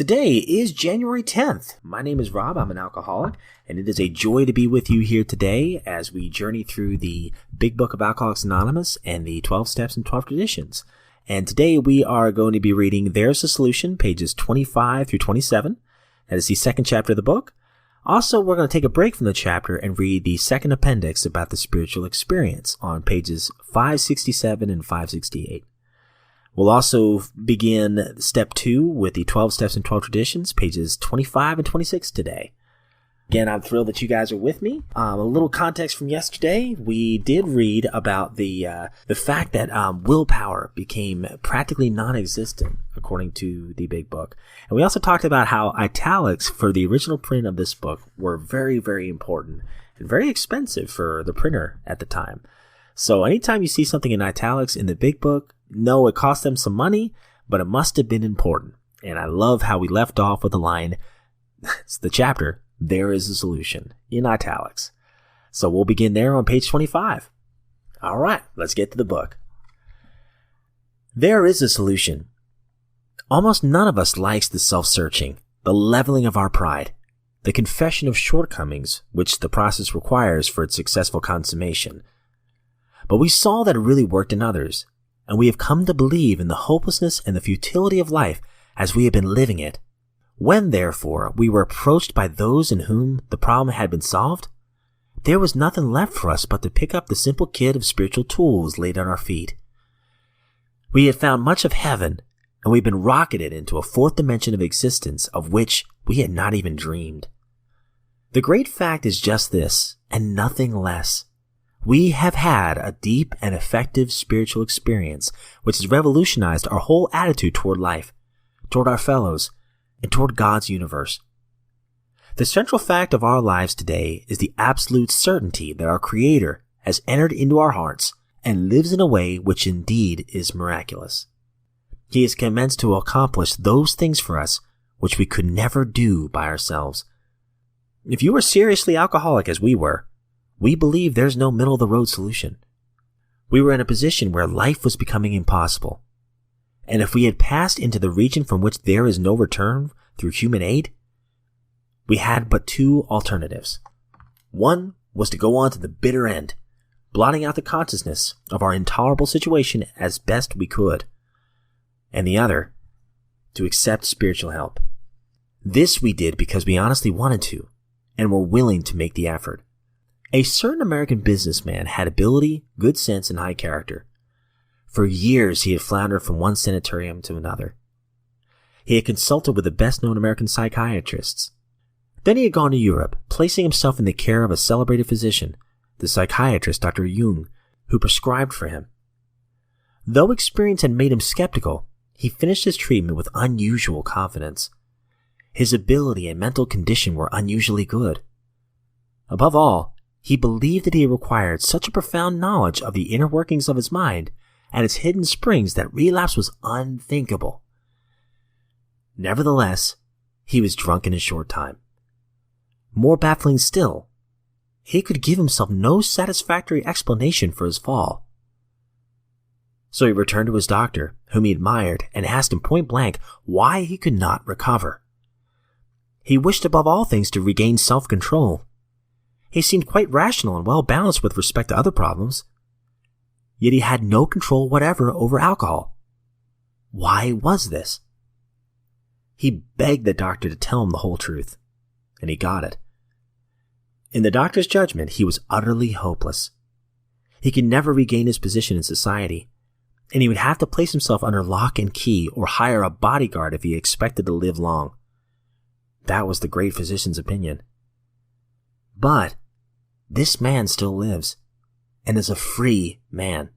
Today is January 10th. My name is Rob. I'm an alcoholic, and it is a joy to be with you here today as we journey through the Big Book of Alcoholics Anonymous and the 12 Steps and 12 Traditions. And today we are going to be reading There's a Solution, pages 25 through 27. That is the second chapter of the book. Also, we're going to take a break from the chapter and read the second appendix about the spiritual experience on pages 567 and 568. We'll also begin step 2 with the 12 Steps and 12 Traditions, pages 25 and 26 today. Again, I'm thrilled that you guys are with me. A little context from yesterday. We did read about the fact that willpower became practically non-existent, according to the Big Book. And we also talked about how italics for the original print of this book were very, very important and very expensive for the printer at the time. So anytime you see something in italics in the Big Book, no, it cost them some money, but it must have been important. And I love how we left off with the line, it's the chapter, There is a Solution, in italics. So we'll begin there on page 25. All right, let's get to the book. There is a solution. Almost none of us likes the self-searching, the leveling of our pride, the confession of shortcomings, which the process requires for its successful consummation. But we saw that it really worked in others, and we have come to believe in the hopelessness and the futility of life as we have been living it. When, therefore, we were approached by those in whom the problem had been solved, there was nothing left for us but to pick up the simple kit of spiritual tools laid at our feet. We had found much of heaven, and we had been rocketed into a fourth dimension of existence of which we had not even dreamed. The great fact is just this, and nothing less. We have had a deep and effective spiritual experience which has revolutionized our whole attitude toward life, toward our fellows, and toward God's universe. The central fact of our lives today is the absolute certainty that our Creator has entered into our hearts and lives in a way which indeed is miraculous. He has commenced to accomplish those things for us which we could never do by ourselves. If you were seriously alcoholic as we were, we believe there's no middle-of-the-road solution. We were in a position where life was becoming impossible. And if we had passed into the region from which there is no return through human aid, we had but two alternatives. One was to go on to the bitter end, blotting out the consciousness of our intolerable situation as best we could. And the other, to accept spiritual help. This we did because we honestly wanted to, and were willing to make the effort. A certain American businessman had ability, good sense, and high character. For years he had floundered from one sanitarium to another. He had consulted with the best-known American psychiatrists. Then he had gone to Europe, placing himself in the care of a celebrated physician, the psychiatrist Dr. Jung, who prescribed for him. Though experience had made him skeptical, he finished his treatment with unusual confidence. His ability and mental condition were unusually good. Above all, he believed that he required such a profound knowledge of the inner workings of his mind and its hidden springs that relapse was unthinkable. Nevertheless, he was drunk in a short time. More baffling still, he could give himself no satisfactory explanation for his fall. So he returned to his doctor, whom he admired, and asked him point blank why he could not recover. He wished above all things to regain self-control. He seemed quite rational and well-balanced with respect to other problems. Yet he had no control whatever over alcohol. Why was this? He begged the doctor to tell him the whole truth, and he got it. In the doctor's judgment, he was utterly hopeless. He could never regain his position in society, and he would have to place himself under lock and key or hire a bodyguard if he expected to live long. That was the great physician's opinion. But this man still lives, and is a free man.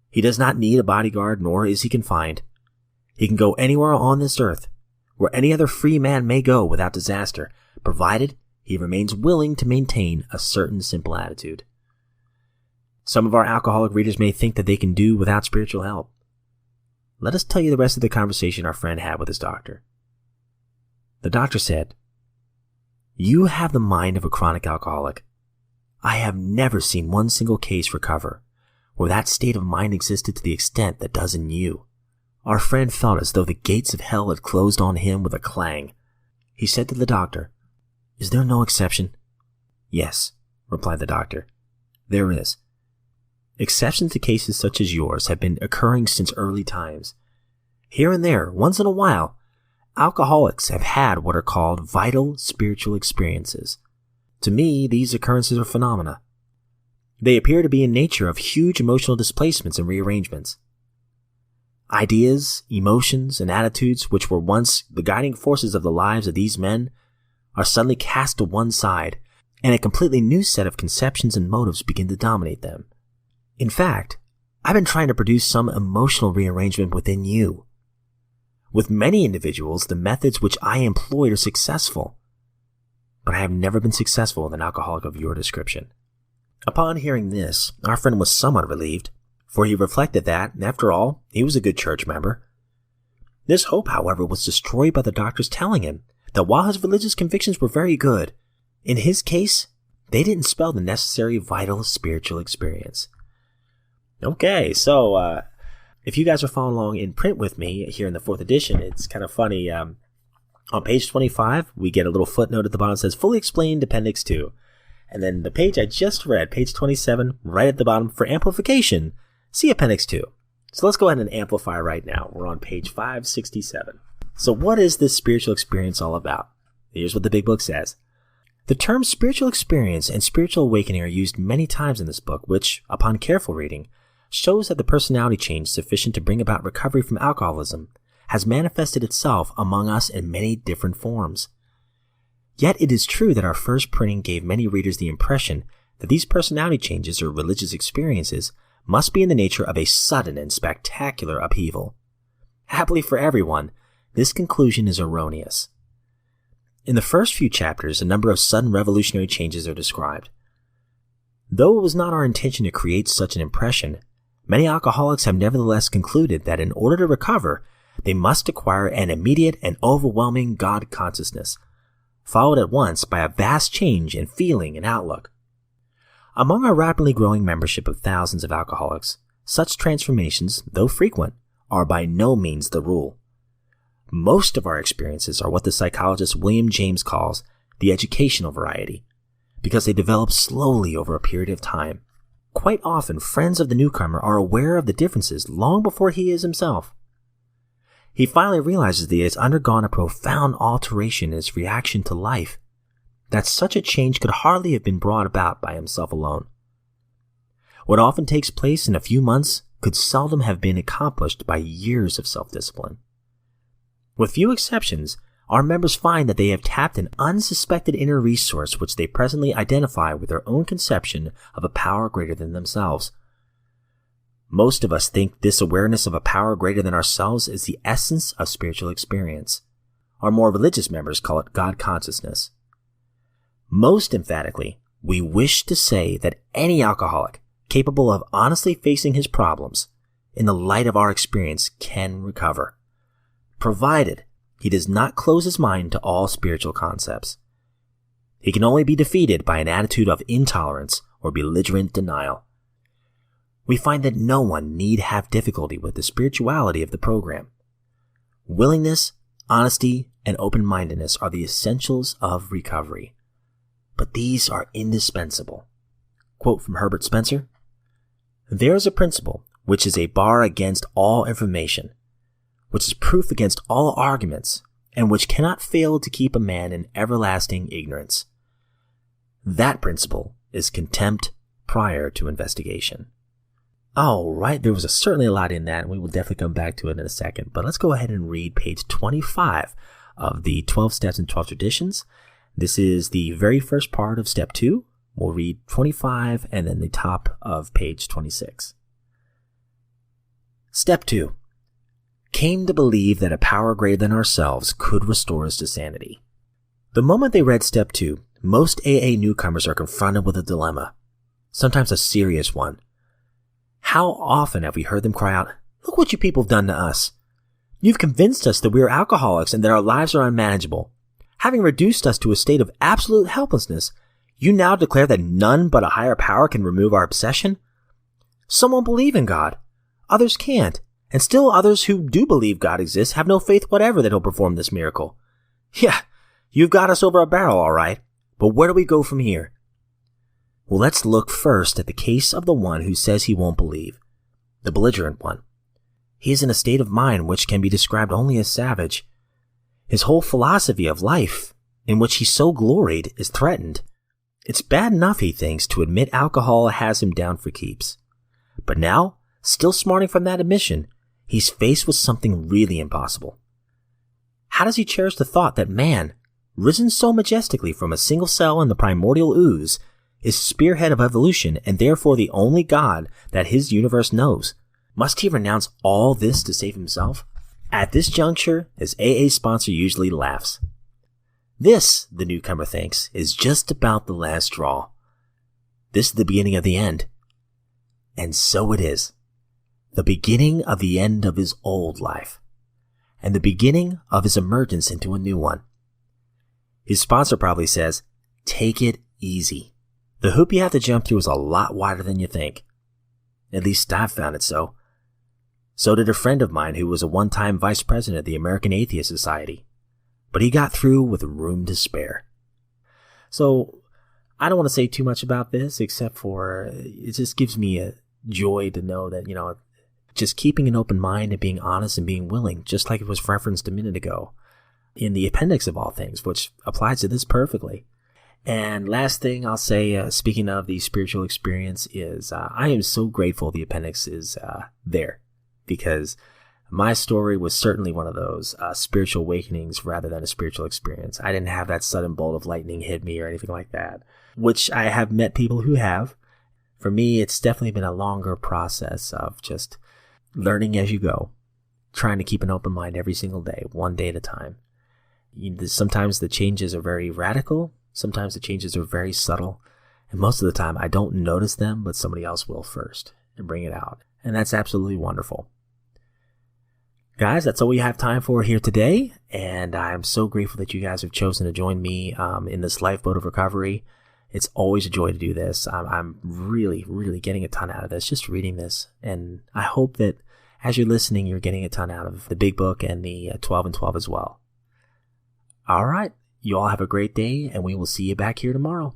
He does not need a bodyguard, nor is he confined. He can go anywhere on this earth, where any other free man may go without disaster, provided he remains willing to maintain a certain simple attitude. Some of our alcoholic readers may think that they can do without spiritual help. Let us tell you the rest of the conversation our friend had with his doctor. The doctor said, "You have the mind of a chronic alcoholic. I have never seen one single case recover where that state of mind existed to the extent that does in you. Our friend felt as though the gates of hell had closed on him with a clang. He said to the doctor, "Is there no exception?" "Yes," replied the doctor. "There is. Exceptions to cases such as yours have been occurring since early times. Here and there, once in a while, alcoholics have had what are called vital spiritual experiences. To me, these occurrences are phenomena. They appear to be in nature of huge emotional displacements and rearrangements. Ideas, emotions, and attitudes which were once the guiding forces of the lives of these men are suddenly cast to one side, and a completely new set of conceptions and motives begin to dominate them. In fact, I've been trying to produce some emotional rearrangement within you. With many individuals, the methods which I employed are successful, but I have never been successful with an alcoholic of your description." Upon hearing this, our friend was somewhat relieved, for he reflected that, after all, he was a good church member. This hope, however, was destroyed by the doctors telling him that while his religious convictions were very good, in his case, they didn't spell the necessary vital spiritual experience. Okay, so if you guys are following along in print with me here in the 4th edition, it's kind of funny. On page 25, we get a little footnote at the bottom that says, "Fully explained Appendix II." And then the page I just read, page 27, right at the bottom, for amplification, see Appendix II. So let's go ahead and amplify right now. We're on page 567. So what is this spiritual experience all about? Here's what the Big Book says. The terms spiritual experience and spiritual awakening are used many times in this book, which, upon careful reading, shows that the personality change sufficient to bring about recovery from alcoholism has manifested itself among us in many different forms. Yet it is true that our first printing gave many readers the impression that these personality changes or religious experiences must be in the nature of a sudden and spectacular upheaval. Happily for everyone, this conclusion is erroneous. In the first few chapters, a number of sudden revolutionary changes are described. Though it was not our intention to create such an impression, many alcoholics have nevertheless concluded that in order to recover, they must acquire an immediate and overwhelming God consciousness, followed at once by a vast change in feeling and outlook. Among our rapidly growing membership of thousands of alcoholics, such transformations, though frequent, are by no means the rule. Most of our experiences are what the psychologist William James calls the educational variety, because they develop slowly over a period of time. Quite often, friends of the newcomer are aware of the differences long before he is himself. He finally realizes that he has undergone a profound alteration in his reaction to life, that such a change could hardly have been brought about by himself alone. What often takes place in a few months could seldom have been accomplished by years of self-discipline. With few exceptions, our members find that they have tapped an unsuspected inner resource which they presently identify with their own conception of a power greater than themselves. Most of us think this awareness of a power greater than ourselves is the essence of spiritual experience. Our more religious members call it God consciousness. Most emphatically, we wish to say that any alcoholic capable of honestly facing his problems in the light of our experience can recover, provided he does not close his mind to all spiritual concepts. He can only be defeated by an attitude of intolerance or belligerent denial. We find that no one need have difficulty with the spirituality of the program. Willingness, honesty, and open-mindedness are the essentials of recovery. But these are indispensable. Quote from Herbert Spencer, "There is a principle which is a bar against all information, which is proof against all arguments, and which cannot fail to keep a man in everlasting ignorance. That principle is contempt prior to investigation." All right, there was certainly a lot in that, and we will definitely come back to it in a second. But let's go ahead and read page 25 of the 12 Steps and 12 Traditions. This is the very first part of Step 2. We'll read 25 and then the top of page 26. Step 2. Came to believe that a power greater than ourselves could restore us to sanity. The moment they read Step 2, most AA newcomers are confronted with a dilemma, sometimes a serious one. How often have we heard them cry out, "Look what you people have done to us. You've convinced us that we are alcoholics and that our lives are unmanageable. Having reduced us to a state of absolute helplessness, you now declare that none but a higher power can remove our obsession? Some won't believe in God. Others can't. And still others who do believe God exists have no faith whatever that he'll perform this miracle. Yeah, you've got us over a barrel, all right. But where do we go from here? Well, let's look first at the case of the one who says he won't believe, the belligerent one. He is in a state of mind which can be described only as savage. His whole philosophy of life, in which he so gloried, is threatened. It's bad enough, he thinks, to admit alcohol has him down for keeps. But now, still smarting from that admission, he's faced with something really impossible. How does he cherish the thought that man, risen so majestically from a single cell in the primordial ooze, is spearhead of evolution and therefore the only God that his universe knows? Must he renounce all this to save himself? At this juncture, his AA sponsor usually laughs. This, the newcomer thinks, is just about the last straw. This is the beginning of the end. And so it is. The beginning of the end of his old life. And the beginning of his emergence into a new one. His sponsor probably says, take it easy. The hoop you have to jump through is a lot wider than you think. At least I've found it so. So did a friend of mine who was a one-time vice president of the American Atheist Society. But he got through with room to spare. So, I don't want to say too much about this, except for it just gives me a joy to know that, just keeping an open mind and being honest and being willing, just like it was referenced a minute ago, in the appendix of all things, which applies to this perfectly. And last thing I'll say, speaking of the spiritual experience, is I am so grateful the appendix is there. Because my story was certainly one of those spiritual awakenings rather than a spiritual experience. I didn't have that sudden bolt of lightning hit me or anything like that, which I have met people who have. For me, it's definitely been a longer process of just learning as you go, trying to keep an open mind every single day, one day at a time. Sometimes the changes are very radical. Sometimes the changes are very subtle. And most of the time, I don't notice them, but somebody else will first and bring it out. And that's absolutely wonderful. Guys, that's all we have time for here today, and I'm so grateful that you guys have chosen to join me in this lifeboat of recovery. It's always a joy to do this. I'm really, really getting a ton out of this, just reading this, and I hope that as you're listening, you're getting a ton out of the Big Book and the 12 and 12 as well. All right, you all have a great day, and we will see you back here tomorrow.